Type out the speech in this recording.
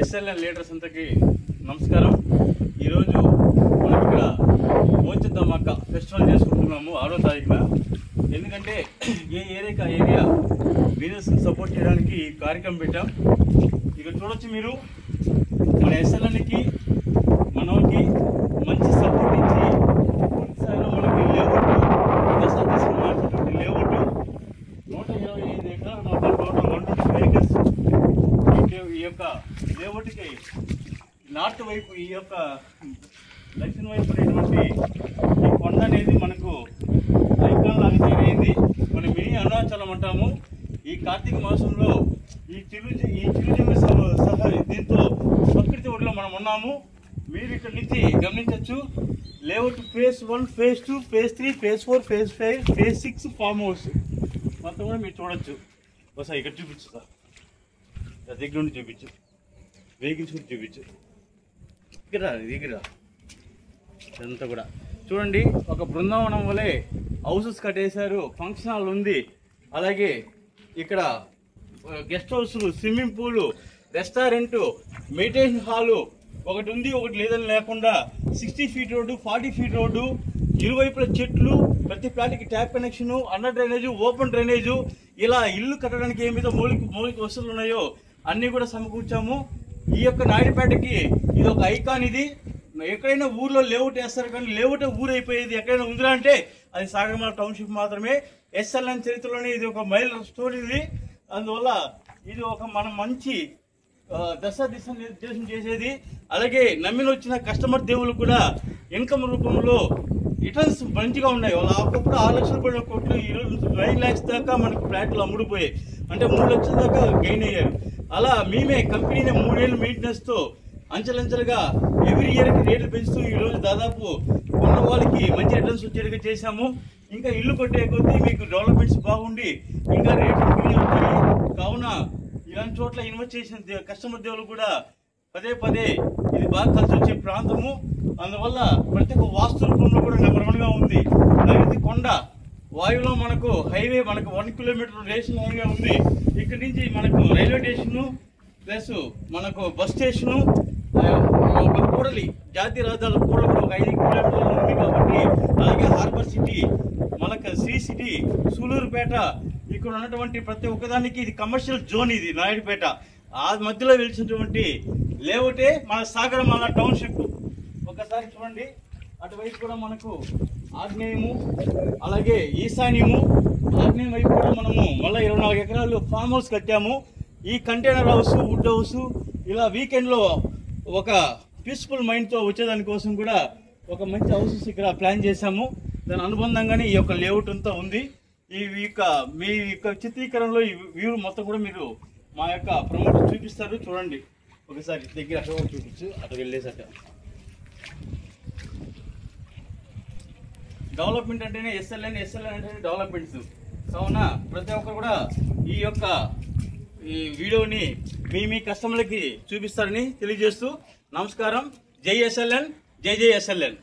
SLN leaders అంతకి నమస్కారం. ఈరోజు మనం ఇక్కడ మోచద్దమ్మక్క ఫెస్టివల్ చేసుకుంటున్నాము 6వ తారీఖున. ఎందుకంటే ఏ ఏరియా బిజినెస్ని సపోర్ట్ చేయడానికి కార్యక్రమం పెట్టాం. ఇక్కడ చూడొచ్చు మీరు, మన ఎస్ఎల్ఎన్కి మనకి మంచి సపోర్ట్ ఇచ్చి పూర్తి స్థాయిలో మనకి లేఅవుట్ లేఅవుట్ 125 ఎకరాల మొత్తం టోటల్ 120 ఏకర్స్. ఈ యొక్క లేఅవుట్కి నార్త్ వైపు ఈ యొక్క దక్షిణ వైపు అనేటువంటి ఈ కొండ అనేది మనకు ఐకాన్ లాగా తయారైంది. మనం మినీ అరుణాచలం అంటాము. ఈ కార్తీక మాసంలో ఈ చిరుజమి సహా దీంతో ప్రకృతి ఒడిలో మనం ఉన్నాము. మీరు ఇక్కడ నుంచి గమనించవచ్చు. Layout phase 1, phase 2, phase 3, phase 4, phase 5, phase 6 farm house మొత్తం కూడా మీరు చూడొచ్చు. ఒకసారి ఇక్కడ చూపించు సార్, దగ్గర నుండి చూపించు, వెహికల్స్ కూడా చూపించు. ఇక్కడ ఇదంతా కూడా చూడండి, ఒక బృందావనం వలె హౌసెస్ కట్టేశారు. ఫంక్షన్ హాల్ ఉంది, అలాగే ఇక్కడ guest house, swimming pool, restaurant, meditation hall ఒకటి ఉంది, ఒకటి లేదని లేకుండా 60 ఫీట్ రోడ్డు, 40 ఫీట్ రోడ్డు, ఇరువైపుల చెట్లు, ప్రతి ప్లాట్కి tap connection, under drainage, open drainage, ఇలా ఇల్లు కట్టడానికి ఏమైతే మౌలిక వసతులు ఉన్నాయో అన్నీ కూడా సమకూర్చాము. ఈ యొక్క నాయుడుపేటకి ఇది ఒక ఐకాన్. ఇది ఎక్కడైనా ఊర్లో లేఅవుట్ వేస్తారు, కానీ లేఅవుట్ ఊరు అయిపోయేది ఎక్కడైనా ఉందిరా అంటే అది సాగరమాల టౌన్షిప్ మాత్రమే. ఎస్ఎల్ఎన్ చరిత్రలోనే ఇది ఒక మైల్ స్టోరీ ఇది. అందువల్ల ఇది ఒక మనం మంచి దిశ నిర్దేశం చేసేది. అలాగే నమ్మిన వచ్చిన కస్టమర్ దేవులు కూడా ఇన్కమ్ రూపంలో రిటర్న్స్ మంచిగా ఉన్నాయి. వాళ్ళు అప్పుడు 6 లక్షలు పడిన కోట్లు ఈరోజు 9 lakhs దాకా మనకు ఫ్లాట్లు అమ్ముడుపోయాయి. అంటే 3 లక్షల దాకా గెయిన్ అయ్యారు. అలా మేమే కంపెనీని 3 ఏళ్ళు మెయింటెనెన్స్తో అంచెలంచెలుగా ఎవ్రీ ఇయర్కి రేట్లు పెంచుతూ ఈరోజు దాదాపు ఉన్న వాళ్ళకి మంచి రిటర్న్స్ వచ్చేట్టుగా చేశాము. ఇంకా ఇల్లు కొట్టే కొద్దీ మీకు డెవలప్మెంట్స్ బాగుండి ఇంకా రేట్లు పెరిగి ఉంటాయి. కావున ఇలాంటి చోట్ల ఇన్వెస్ట్ చేసిన కస్టమర్ దేవులు కూడా పదే ఇది బాగా కలిసి వచ్చే ప్రాంతము. అందువల్ల ప్రతి ఒక్క వాస్తు రూపంలో కూడా నెంబర్ 1గా ఉంది. నగది కొండ వాయువులో మనకు హైవే, మనకు 1 కిలోమీటర్ నేషనల్ హైవే ఉంది. ఇక్కడి నుంచి మనకు రైల్వే స్టేషను ప్లస్ మనకు బస్ స్టేషను, ఒక కూడలి జాతీయ రహదారుల కూడా ఒక 5 కిలోమీటర్లు ఉంది కాబట్టి, అలాగే హార్బర్ సిటీ, మనకు శ్రీ సిటీ, సూలూరుపేట, ఇక్కడ ఉన్నటువంటి ప్రతి ఒక్కదానికి ఇది కమర్షియల్ జోన్. ఇది నాయుడుపేట ఆ మధ్యలో వెలిసినటువంటి లేఅవుటే మన సాగరమాల టౌన్షిప్. ఒకసారి చూడండి, అటువైపు కూడా మనకు ఆగ్నేయము, అలాగే ఈశాన్యము. ఆగ్నేయం వైపు కూడా మనము మళ్ళీ 24 ఎకరాలు ఫామ్ హౌస్ కట్టాము. ఈ కంటైనర్ హౌస్, వుడ్ హౌస్, ఇలా వీకెండ్లో ఒక పీస్ఫుల్ మైండ్తో వచ్చేదానికోసం కూడా ఒక మంచి హౌసెస్ ఇక్కడ ప్లాన్ చేశాము. దాని అనుబంధంగానే ఈ యొక్క లేఅవుట్ అంతా ఉంది. మీ యొక్క చిత్రీకరణలో ఈ వ్యూ మొత్తం కూడా మీరు మా యొక్క ప్రమోటర్ చూపిస్తారు. చూడండి ఒకసారి దగ్గర అక్కడ చూపించు, అటు వెళ్ళేసట. డెవలప్మెంట్ అంటేనే ఎస్ఎల్ఎన్ అంటేనే డెవలప్మెంట్స్. కావున ప్రతి ఒక్కరు కూడా ఈ యొక్క వీడియోని మీ కస్టమర్లకి చూపిస్తారని తెలియజేస్తూ నమస్కారం. జై ఎస్ఎల్ఎన్, జై ఎస్ఎల్ఎన్.